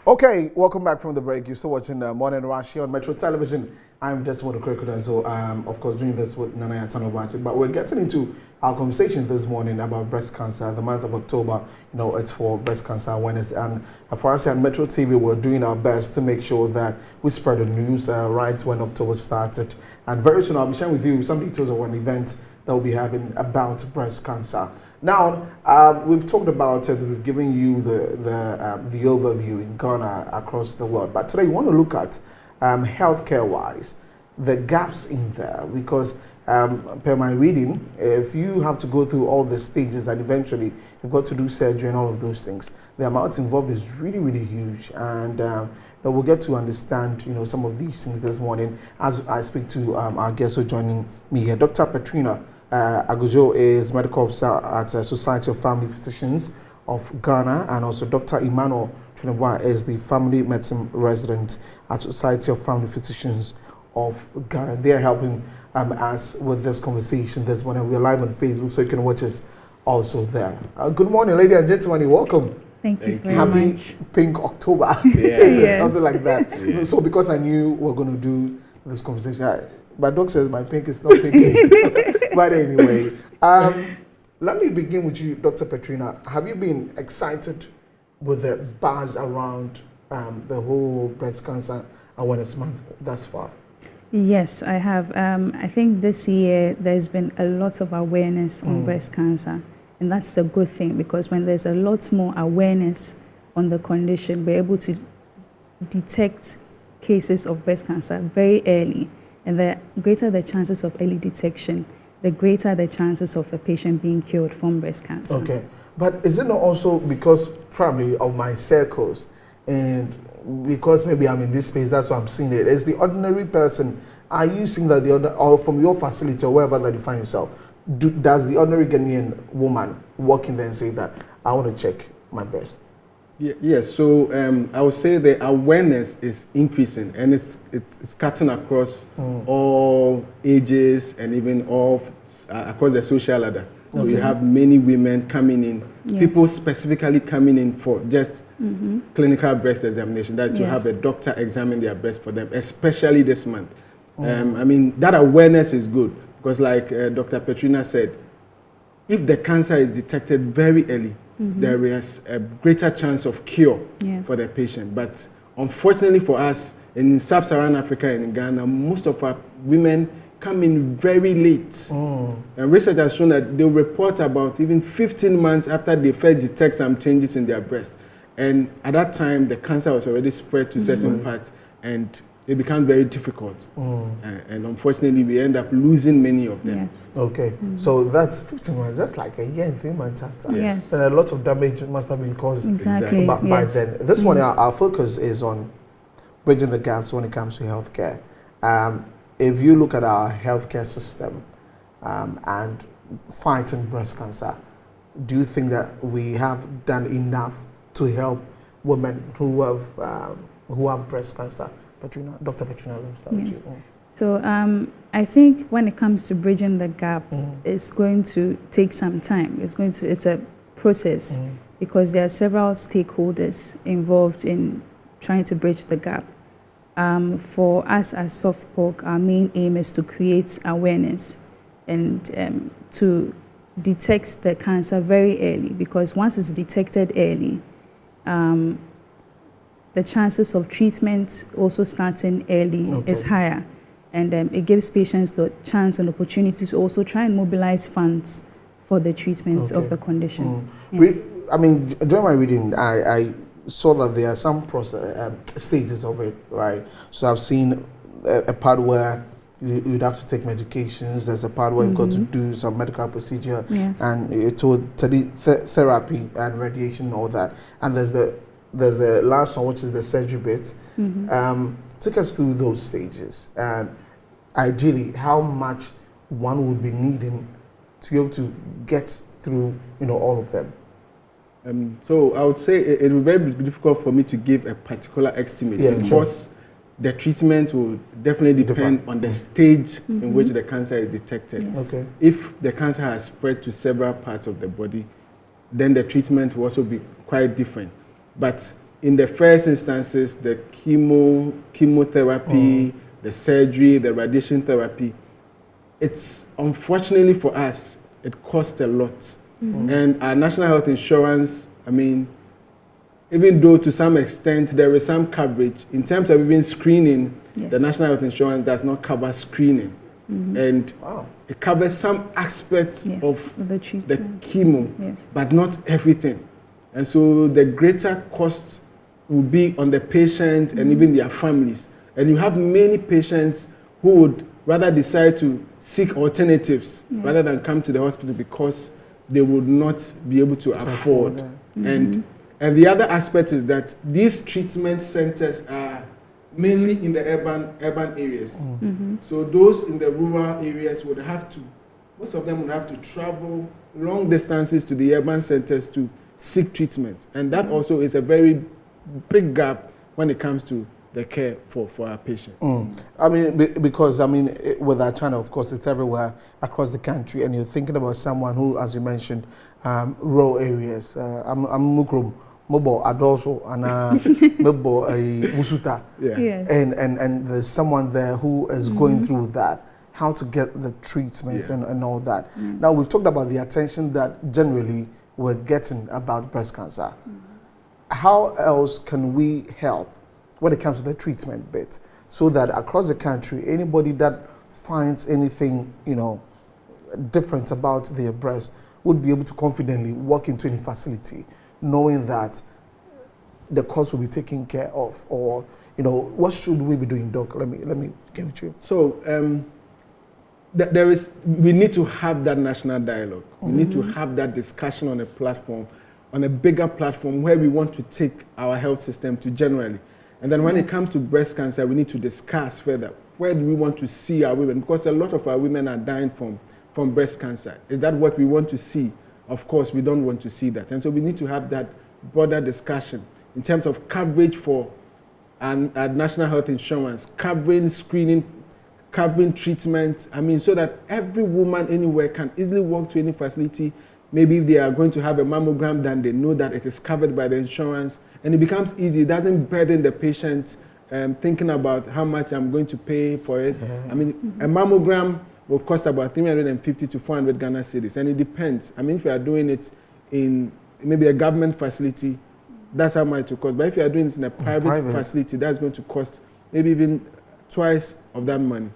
Okay, welcome back from the break. You're still watching Morning Rush here on Metro Television. I'm Desmond Okorekodazo, of course, doing this with Nana Yatanobachi. But we're getting into our conversation this morning about breast cancer. The month of October, it's for breast cancer awareness. And for us at Metro TV, we're doing our best to make sure that we spread the news right when October started. And very soon, I'll be sharing with you some details of an event that we'll be having about breast cancer. Now, we've talked about it, we've given you the overview in Ghana across the world, but today we want to look at healthcare-wise, the gaps in there, because per my reading, if you have to go through all the stages and eventually you've got to do surgery and all of those things, the amount involved is really, really huge. And we'll get to understand, some of these things this morning as I speak to our guests who are joining me here. Dr. Petrina Agojo is medical officer at Society of Family Physicians of Ghana, and also Dr. Emmanuel Trinebwa is the family medicine resident at Society of Family Physicians of Ghana. They are helping us with this conversation this morning. We are live on Facebook, so you can watch us also there. Good morning, ladies and gentlemen. Welcome. Thank you very Happy much. Pink October, Yes. something like that. Yeah. So because I knew we were going to do this conversation, my dog says my pink is not pink. But anyway, let me begin with you, Dr. Petrina. Have you been excited with the buzz around the whole breast cancer awareness month thus far? Yes, I have. I think this year there's been a lot of awareness on breast cancer, and that's a good thing, because when there's a lot more awareness on the condition, we're able to detect cases of breast cancer very early, and the greater the chances of early detection, the greater the chances of a patient being cured from breast cancer. Okay, but is it not also because probably of my circles, and because maybe I'm in this space, that's why I'm seeing it? As the ordinary person, are you seeing that or from your facility or wherever that you find yourself, does the ordinary Ghanaian woman walk in there and say that I want to check my breast? Yes, so I would say the awareness is increasing, and it's cutting across all ages and even all across the social ladder. So you have many women coming in, people specifically coming in for just clinical breast examination, that to have a doctor examine their breast for them, especially this month. I mean, that awareness is good, because like Dr. Petrina said, if the cancer is detected very early, there is a greater chance of cure for the patient. But unfortunately for us, in sub-Saharan Africa and in Ghana, most of our women come in very late. And research has shown that they report about even 15 months after they first detect some changes in their breast. And at that time, the cancer was already spread to certain parts, and it becomes very difficult. And unfortunately, we end up losing many of them. Yes. Okay, so that's 15 months, that's like a year and 3 months after. Yes. And a lot of damage must have been caused Exactly. by then. This morning, our focus is on bridging the gaps when it comes to healthcare. If you look at our healthcare system and fighting breast cancer, do you think that we have done enough to help women who have breast cancer? Dr. Petrina, let me start with you. So I think when it comes to bridging the gap, it's going to take some time. It's a process, because there are several stakeholders involved in trying to bridge the gap. For us as SOFPOC, our main aim is to create awareness and to detect the cancer very early, because once it's detected early, the chances of treatment also starting early is higher. And it gives patients the chance and opportunity to also try and mobilize funds for the treatment of the condition. Yes. I mean, during my reading, I saw that there are some stages of it, right? So I've seen a part where you'd have to take medications. There's a part where you've got to do some medical procedure, and therapy and radiation and all that. And there's the last one, which is the surgery bit. Take us through those stages, and ideally, how much one would be needing to be able to get through, all of them. So I would say it would be very difficult for me to give a particular estimate, because the treatment will definitely depend on the stage in which the cancer is detected. Okay. If the cancer has spread to several parts of the body, then the treatment will also be quite different. But in the first instances, the chemotherapy, the surgery, the radiation therapy, it's unfortunately for us, it costs a lot. And our national health insurance, I mean, even though to some extent there is some coverage, in terms of even screening, the national health insurance does not cover screening. And it covers some aspects of the chemo, but not everything. And so the greater cost will be on the patient and even their families. And you have many patients who would rather decide to seek alternatives rather than come to the hospital because they would not be able to afford. And the other aspect is that these treatment centers are mainly in the urban areas. So those in the rural areas would have to, most of them would have to travel long distances to the urban centers to seek treatment. And that also is a very big gap when it comes to the care for our patients. I mean, because, I mean, with our channel, of course, it's everywhere across the country, and you're thinking about someone who, as you mentioned, rural areas. I'm Mukrum, Mobo Adoso, and Mobo Musuta. And there's someone there who is going through that, how to get the treatment and all that. Now, we've talked about the attention that generally we're getting about breast cancer. How else can we help when it comes to the treatment bit, so that across the country, anybody that finds anything, you know, different about their breast would be able to confidently walk into any facility, knowing that the cost will be taken care of, or, you know, what should we be doing, Doc? Let me get with you. So we need to have that national dialogue. We need to have that discussion on a platform, on a bigger platform where we want to take our health system to generally. And then when it comes to breast cancer, we need to discuss further. Where do we want to see our women? Because a lot of our women are dying from breast cancer. Is that what we want to see? Of course, we don't want to see that. And so we need to have that broader discussion in terms of coverage for national health insurance, covering screening, covering treatment. I mean, so that every woman anywhere can easily walk to any facility. Maybe if they are going to have a mammogram, then they know that it is covered by the insurance. And it becomes easy. It doesn't burden the patient thinking about how much I'm going to pay for it. I mean, a mammogram will cost about 350 to 400 Ghana cedis. And it depends. I mean, if you are doing it in maybe a government facility, that's how much it will cost. But if you are doing it in a private facility, that's going to cost maybe even twice of that money.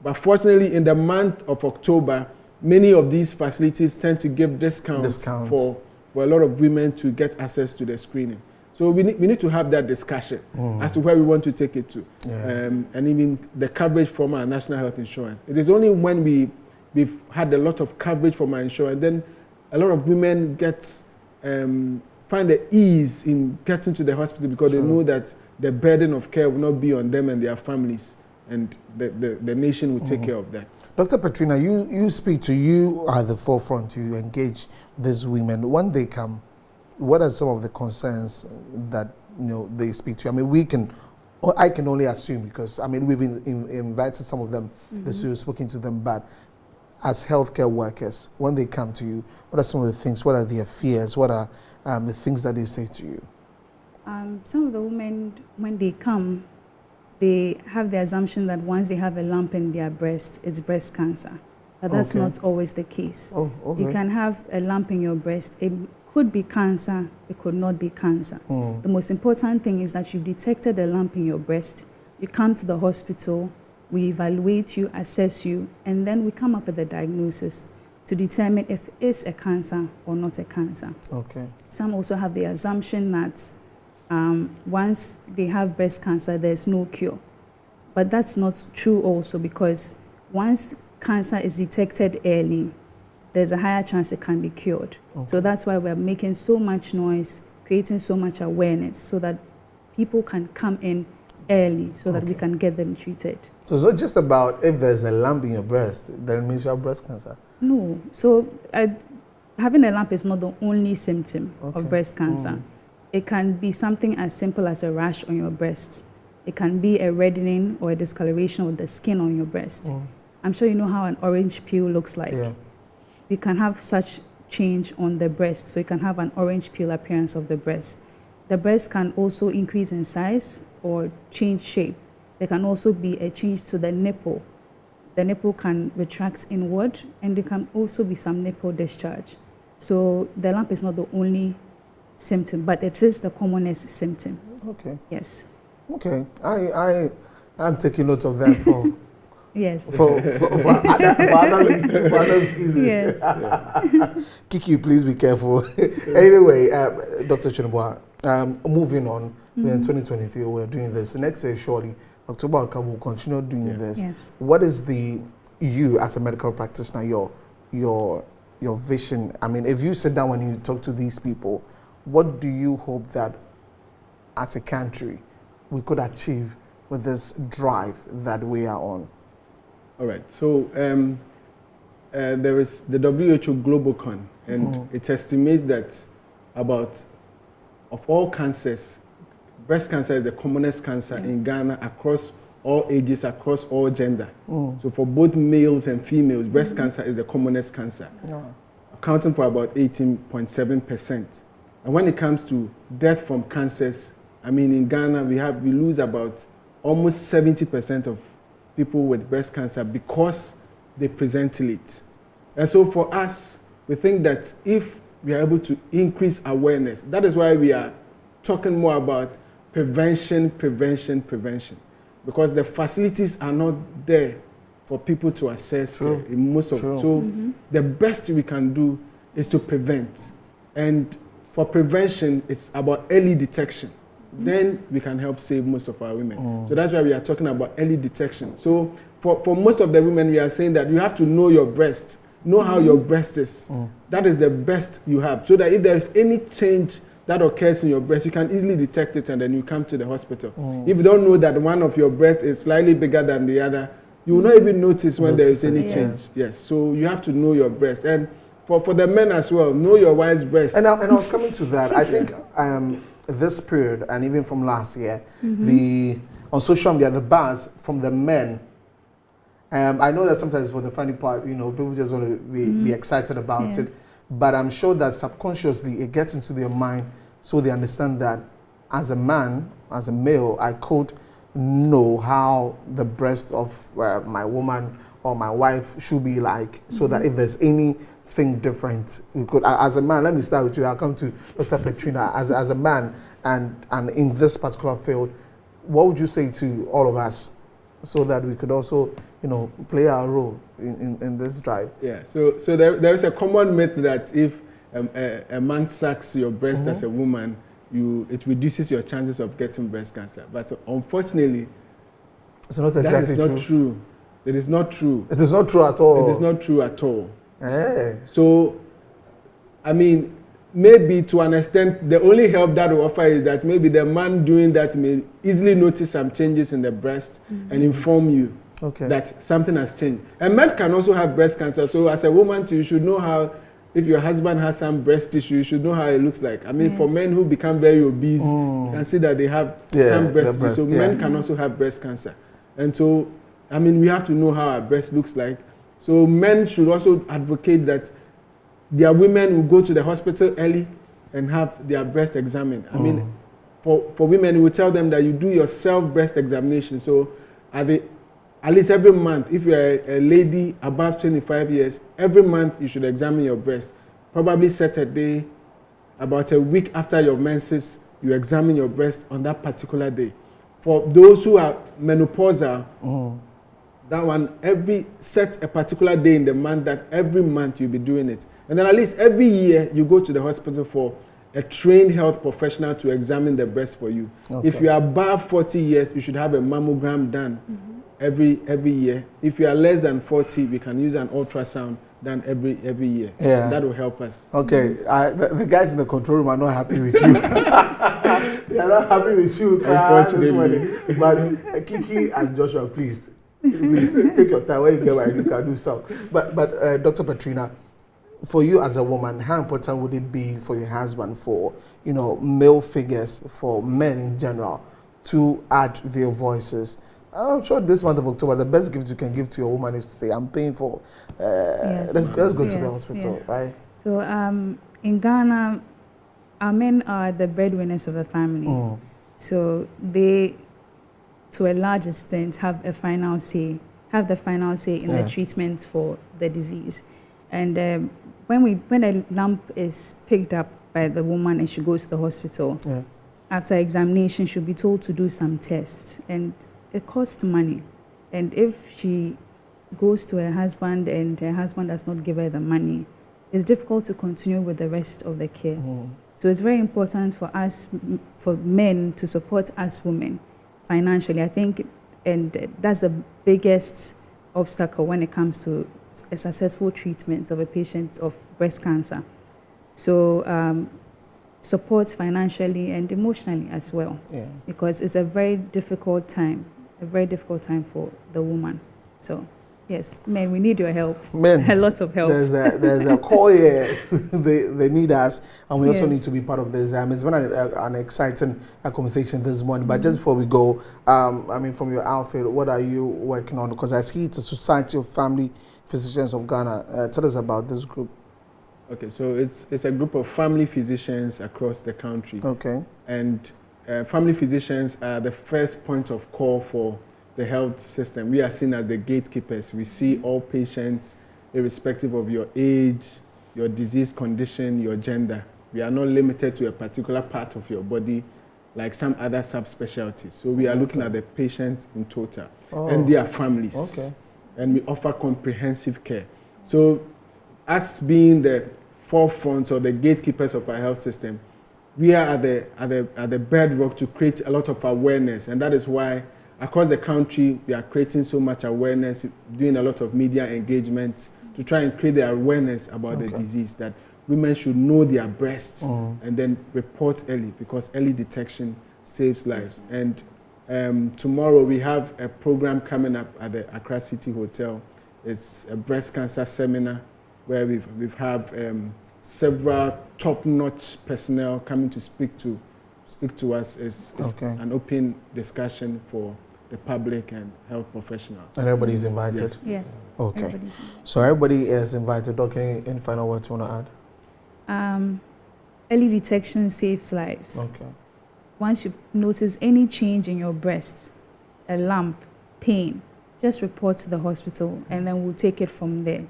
But fortunately, in the month of October, many of these facilities tend to give discounts. For a lot of women to get access to the screening. So we need to have that discussion as to where we want to take it to. And even the coverage from our national health insurance. It is only when we've had a lot of coverage from our insurance, then a lot of women find the ease in getting to the hospital because they know that the burden of care will not be on them and their families. And the nation will take care of that. Dr. Petrina, you are the forefront, you engage these women. When they come, what are some of the concerns that, you know, they speak to you? I mean, I can only assume, because, I mean, we've invited some of them, we've spoken to them, but as healthcare workers, when they come to you, what are some of the things, what are their fears, what are the things that they say to you? Some of the women, when they come, they have the assumption that once they have a lump in their breast, it's breast cancer. But that's not always the case. You can have a lump in your breast. It could be cancer, it could not be cancer. The most important thing is that you've detected a lump in your breast. You come to the hospital, we evaluate you, assess you, and then we come up with a diagnosis to determine if it is a cancer or not a cancer. Some also have the assumption that once they have breast cancer, there's no cure. But that's not true also, because once cancer is detected early, there's a higher chance it can be cured. So that's why we're making so much noise, creating so much awareness, so that people can come in early, so that we can get them treated. So it's not just about if there's a lump in your breast, then it means you have breast cancer? No. So having a lump is not the only symptom of breast cancer. It can be something as simple as a rash on your breast. It can be a reddening or a discoloration of the skin on your breast. I'm sure you know how an orange peel looks like. You can have such change on the breast, so you can have an orange peel appearance of the breast. the breast can also increase in size or change shape. There can also be a change to the nipple. The nipple can retract inward, and there can also be some nipple discharge. So the lump is not the only symptom, but it is the commonest symptom. Okay. Yes. Okay. I'm taking note of that for Yes. for other reasons. Yes. Kiki, please be careful. Anyway, Dr. Chinubwa, moving on, we're in 2023, we're doing this. Next year, surely, October will continue doing this. Yes. What is you as a medical practitioner, your vision? I mean, if you sit down and you talk to these people, what do you hope that as a country we could achieve with this drive that we are on? All right. So there is the WHO Globocon, and it estimates that of all cancers, breast cancer is the commonest cancer in Ghana across all ages, across all gender. So for both males and females, breast cancer is the commonest cancer, accounting for about 18.7%. And when it comes to death from cancers, I mean, in Ghana, we lose about almost 70% of people with breast cancer because they present late. And so for us, we think that if we are able to increase awareness, that is why we are talking more about prevention, because the facilities are not there for people to assess in most of it. So the best we can do is to prevent. And for prevention, it's about early detection. Then we can help save most of our women. So that's why we are talking about early detection. So for most of the women, we are saying that you have to know your breast, know how your breast is. That is the best you have. So that if there is any change that occurs in your breast, you can easily detect it and then you come to the hospital. If you don't know that one of your breasts is slightly bigger than the other, you will not even notice when there is any change. Yes, so you have to know your breast. And for the men as well, know your wife's breast. And I was coming to that. I think this period, and even from last year, on social media, the buzz from the men, I know that sometimes for the funny part, people just want to be excited about it. But I'm sure that subconsciously it gets into their mind so they understand that as a man, as a male, I could know how the breast of my woman or my wife should be like, so that if there's anything different, we could, as a man, let me start with you, I'll come to Dr. Petrina, as a man and in this particular field, what would you say to all of us so that we could also, play our role in this drive? Yeah, so there is a common myth that if a man sucks your breast as a woman, it reduces your chances of getting breast cancer. But unfortunately, it's not exactly true. It is not true. It is not true at all. It is not true at all. Hey. So, I mean, maybe to an extent, the only help that we offer is that maybe the man doing that may easily notice some changes in the breast and inform you that something has changed. And men can also have breast cancer. So as a woman too, you should know how, if your husband has some breast tissue, you should know how it looks like. I mean, for men who become very obese, you can see that they have some breast tissue. So men can also have breast cancer. And so, I mean, we have to know how our breast looks like. So men should also advocate that their women will go to the hospital early and have their breast examined. I mean, for women, we will tell them that you do your self-breast examination. So at least every month, if you're a lady above 25 years, every month you should examine your breast. Probably set a day, about a week after your menses, you examine your breast on that particular day. For those who are menopausal, that one, set a particular day in the month that every month you'll be doing it. And then at least every year you go to the hospital for a trained health professional to examine the breast for you. If you are above 40 years, you should have a mammogram done every year. If you are less than 40, we can use an ultrasound done every year. Yeah. And that will help us. Okay, the guys in the control room are not happy with you. They are not happy with you, unfortunately. But Kiki and Joshua, please take your time. When you get ready, you can do so. But Dr. Petrina, for you as a woman, how important would it be for your husband, for male figures, for men in general, to add their voices? I'm sure this month of October, the best gift you can give to your woman is to say, "I'm paying for. Let's go to the hospital." Right. So in Ghana, our men are the breadwinners of the family. So they, to a large extent, have the final say in the treatment for the disease. And when a lump is picked up by the woman and she goes to the hospital, after examination, she'll be told to do some tests, and it costs money. And if she goes to her husband and her husband does not give her the money, it's difficult to continue with the rest of the care. So it's very important for us, for men, to support us women financially, I think, and that's the biggest obstacle when it comes to a successful treatment of a patient of breast cancer. So support financially and emotionally as well, because it's a very difficult time for the woman. So yes, men, we need your help. Men, a lot of help. There's a call here. they need us, and we also need to be part of this. It's been an exciting conversation this morning. But just before we go, I mean, from your outfit, what are you working on? Because I see it's a Society of Family Physicians of Ghana. Tell us about this group. Okay, so it's a group of family physicians across the country. Okay. And family physicians are the first point of call for the health system. We are seen as the gatekeepers. We see all patients, irrespective of your age, your disease condition, your gender. We are not limited to a particular part of your body like some other subspecialties. So we are looking at the patient in total and their families. Okay. And we offer comprehensive care. So us being the forefront or the gatekeepers of our health system, we are at the bedrock to create a lot of awareness, and that is why across the country, we are creating so much awareness, doing a lot of media engagement to try and create the awareness about the disease, that women should know their breasts and then report early, because early detection saves lives. And tomorrow we have a program coming up at the Accra City Hotel. It's a breast cancer seminar where we've have several top-notch personnel coming to speak to us. It's an open discussion for the public and health professionals. And everybody's invited? Yes. Okay. So everybody is invited. Okay, any final words you want to add? Early detection saves lives. Okay. Once you notice any change in your breasts, a lump, pain, just report to the hospital and then we'll take it from there.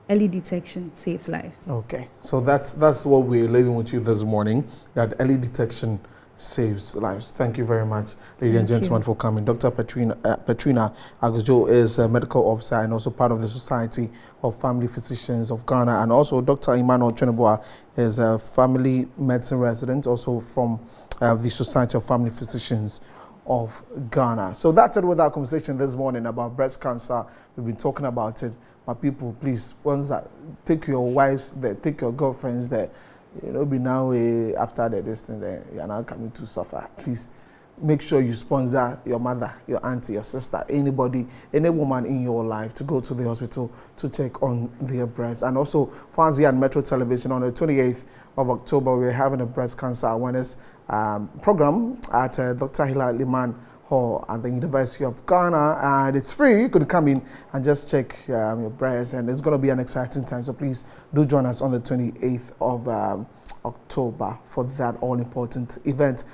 Early detection saves lives. Okay. So that's what we're leaving with you this morning, that early detection saves lives. Thank you very much, ladies and gentlemen, for coming. Dr. Petrina Agojo is a medical officer and also part of the Society of Family Physicians of Ghana. And also Dr. Emmanuel Tweneboa is a family medicine resident, also from the Society of Family Physicians of Ghana. So that's it with our conversation this morning about breast cancer. We've been talking about it. But people, please, once that, take your wives there, take your girlfriends there. You know, be now after this thing, you are now coming to suffer. Please make sure you sponsor your mother, your auntie, your sister, anybody, any woman in your life to go to the hospital to check on their breasts. And also, fans here at Metro Television, on the 28th of October, we're having a breast cancer awareness program at Dr. Hilal Liman Hall at the University of Ghana, and it's free. You could come in and just check your breasts, and it's going to be an exciting time. So please do join us on the 28th of October for that all-important event.